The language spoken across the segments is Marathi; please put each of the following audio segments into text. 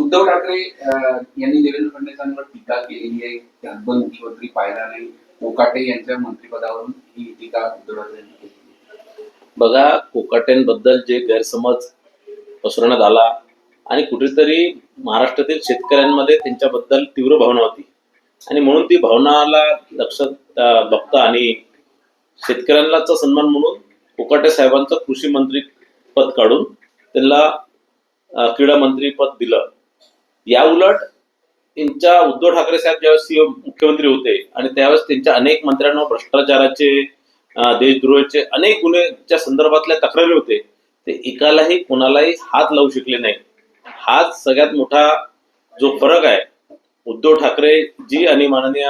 उद्धव ठाकरे यांनी देवेंद्र फडणवीसांवर टीका केलेली आहे. त्यातून मुख्यमंत्री पाहिला नाही. कोकाटे यांच्या मंत्रिपदावरून ही टीका उद्धव ठाकरे यांनी केली. बघा, कोकाटेंबद्दल जे गैरसमज पसरवण्यात आला आणि कुठेतरी महाराष्ट्रातील शेतकऱ्यांमध्ये त्यांच्याबद्दल तीव्र भावना होती आणि म्हणून ती भावनाला लक्षात बघता आणि शेतकऱ्यांचा सन्मान म्हणून कोकाटे साहेबांचं कृषी मंत्री पद काढून त्यांना क्रीडा मंत्री पद दिलं. या उलट त्यांच्या उद्धव ठाकरे साहेब ज्यावेळेस मुख्यमंत्री होते आणि त्यावेळेस त्यांच्या अनेक मंत्र्यांना भ्रष्टाचाराचे, देशद्रोहाचे अनेक गुन्ह्याच्या संदर्भातल्या तक्रारी होते. ते एकालाही कोणालाही हात लावू शकले नाही. हाच सगळ्यात मोठा जो फरक आहे उद्धव ठाकरे जी आणि माननीय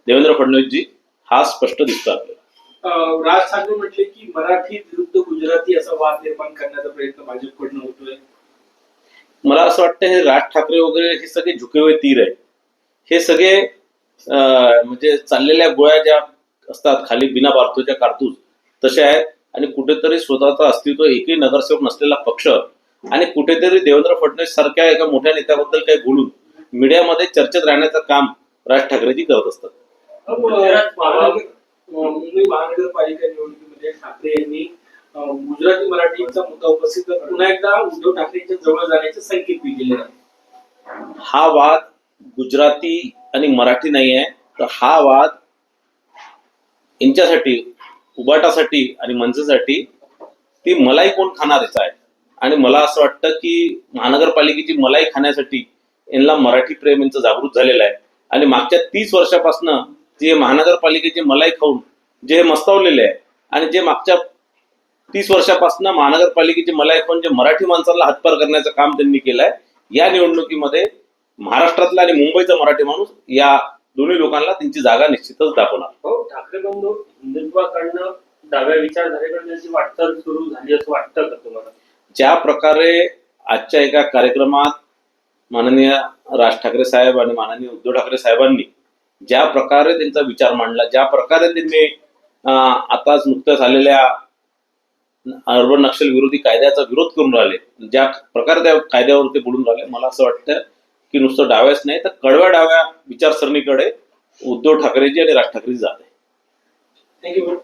देवेंद्र फडणवीस जी, हा स्पष्ट दिसतो आपल्याला. राज ठाकरे म्हटले की मराठी विरुद्ध गुजराती असा वाद निर्माण करण्याचा प्रयत्न भाजपकडून होतोय. मला असं वाटतं हे राज ठाकरे वगैरे हे सगळे झुके हुए तीर आहे. हे सगळे म्हणजे चाललेल्या गोळ्या ज्या असतात खाली बिना बारतोच्या कारतूस तसे आहेत आणि कुठेतरी स्वतःचं अस्तित्व एकही नगरसेवक नसलेला पक्ष आणि कुठेतरी देवेंद्र फडणवीस सारख्या एका मोठ्या नेत्याबद्दल काही बोलून मीडियामध्ये चर्चेत राहण्याचं काम राज ठाकरेजी करत असतात. मुंबई महानगरपालिका निवडणुकीमध्ये ठाकरे यांनी गुजराती मराठीचा मुद्दा उपस्थित करत पुन्हा एकदा उद्धव ठाकरेंच्या जवळ जाण्याचे संकेत दिलेले आहेत. हा वाद गुजराती आणि मराठी नाही आहे, तर हा वाद यांच्यासाठी, उबाटासाठी आणि मनसेसाठी ती मलाई कोण खाणारच आहे. आणि मला असं वाटतं की महानगरपालिकेची मलाई खाण्यासाठी यांना मराठी प्रेम यांचं जागृत झालेलं आहे आणि मागच्या 30 वर्षापासून जे महानगरपालिकेची मलाई खाऊन जे मस्तावलेले आहे आणि जे मागच्या 30 वर्षापासून महानगरपालिकेची मलाई खाऊन जे मराठी माणसाला हातपार करण्याचं काम त्यांनी केलंय, या निवडणुकीमध्ये महाराष्ट्रातला आणि मुंबईचा मराठी माणूस या दोन्ही लोकांना त्यांची जागा निश्चितच दाखवणार. हो, ठाकरे बंधू हिंदुत्वाकडनं डाव्या विचारधारेकडे त्यांची वाटचाल सुरू झाली असं वाटतं का तुम्हाला? ज्या प्रकारे आजच्या एका कार्यक्रमात माननीय राज ठाकरे साहेब आणि माननीय उद्धव ठाकरे साहेबांनी ज्या प्रकारे त्यांचा विचार मांडला, ज्या प्रकारे त्यांनी आताच नुकत्याच आलेल्या अर्बन नक्षल विरोधी कायद्याचा विरोध करून राहिले, ज्या प्रकारे त्या कायद्यावर ते बोलून राहिले, मला असं वाटतं की नुसतं डाव्याच नाही तर कडव्या डाव्या विचारसरणीकडे उद्धव ठाकरेजी आणि राज ठाकरेजी जात आहे. थँक्यू.